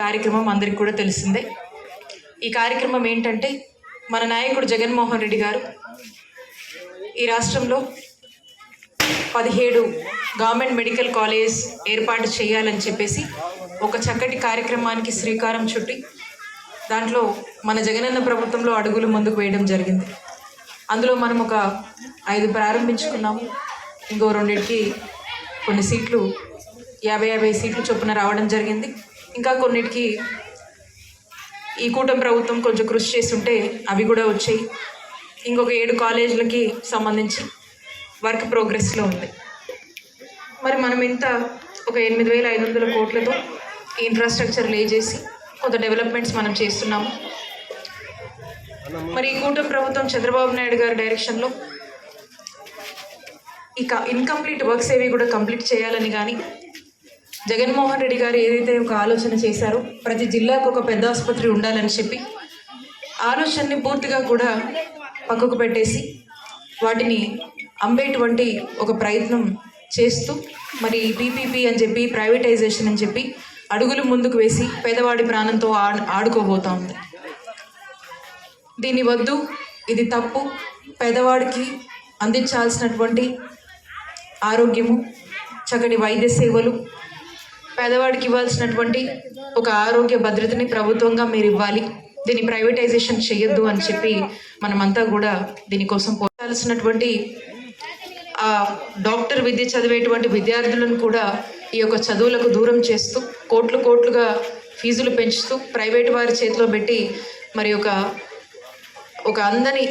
కార్యక్రమం అందరికీ కూడా తెలిసిందే. ఈ కార్యక్రమం ఏంటంటే మన నాయకుడు జగన్మోహన్ రెడ్డి గారు ఈ రాష్ట్రంలో 17 గవర్నమెంట్ మెడికల్ కాలేజ్ ఏర్పాటు చేయాలని చెప్పేసి ఒక చక్కటి కార్యక్రమానికి శ్రీకారం చుట్టి దాంట్లో మన జగనన్న ప్రభుత్వంలో అడుగులు ముందుకు వేయడం జరిగింది. అందులో మనం ఒక 5 ప్రారంభించుకున్నాము. ఇంకో 2కి కొన్ని సీట్లు 50 సీట్లు చొప్పున రావడం జరిగింది. ఇంకా కొన్నిటికి ఈ కూటమి ప్రభుత్వం కొంచెం కృషి చేస్తుంటే అవి కూడా వచ్చాయి. ఇంకొక 7 కాలేజీలకి సంబంధించి వర్క్ ప్రోగ్రెస్లో ఉంది. మరి మనం ఇంత ఒక 8,500 కోట్లతో ఈ ఇన్ఫ్రాస్ట్రక్చర్ లే చేసి కొంత డెవలప్మెంట్స్ మనం చేస్తున్నాము. మరి ఈ కూటమి ప్రభుత్వం చంద్రబాబు నాయుడు గారి డైరెక్షన్లో ఇక ఇన్కంప్లీట్ వర్క్స్ ఏవి కూడా కంప్లీట్ చేయాలని కానీ, జగన్మోహన్ రెడ్డి గారు ఏదైతే ఒక ఆలోచన చేశారో ప్రతి జిల్లాకు ఒక పెద్ద ఆసుపత్రి ఉండాలని చెప్పి ఆలోచనని పూర్తిగా కూడా పక్కకు పెట్టేసి వాటిని అమ్మేటువంటి ఒక ప్రయత్నం చేస్తూ మరి పీపీపీ అని చెప్పి ప్రైవేటైజేషన్ అని చెప్పి అడుగులు ముందుకు వేసి పేదవాడి ప్రాణంతో ఆడుకోబోతా ఉంది. దీని వద్దు, ఇది తప్పు. పేదవాడికి అందించాల్సినటువంటి ఆరోగ్యము, చక్కటి వైద్య సేవలు, పేదవాడికి ఇవ్వాల్సినటువంటి ఒక ఆరోగ్య భద్రతని ప్రభుత్వంగా మీరు ఇవ్వాలి. దీన్ని ప్రైవేటైజేషన్ చేయొద్దు అని చెప్పి మనమంతా కూడా దీనికోసం పోరాడాల్సినటువంటి డాక్టర్ విద్య చదివేటువంటి విద్యార్థులను కూడా ఈ యొక్క చదువులకు దూరం చేస్తూ కోట్లుగా ఫీజులు పెంచుతూ ప్రైవేట్ వారి చేతిలో పెట్టి మరి ఒక అందని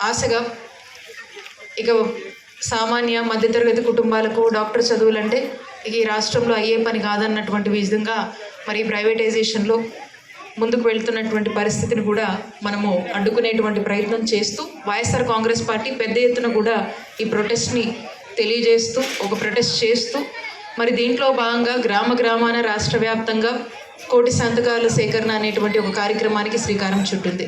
ఆశగా ఇక సామాన్య మధ్యతరగతి కుటుంబాలకు డాక్టర్ చదువులంటే ఈ రాష్ట్రంలో అయ్యే పని కాదన్నటువంటి విధంగా మరి ప్రైవేటైజేషన్లో ముందుకు వెళ్తున్నటువంటి పరిస్థితిని కూడా మనము అడ్డుకునేటువంటి ప్రయత్నం చేస్తూ వైఎస్ఆర్ కాంగ్రెస్ పార్టీ పెద్ద ఎత్తున కూడా ఈ ప్రొటెస్ట్ని తెలియజేస్తూ ఒక ప్రొటెస్ట్ చేస్తూ మరి దీంట్లో భాగంగా గ్రామాన రాష్ట్ర వ్యాప్తంగా 1,00,00,000 సంతకాల సేకరణ అనేటువంటి ఒక కార్యక్రమానికి శ్రీకారం చుట్టింది.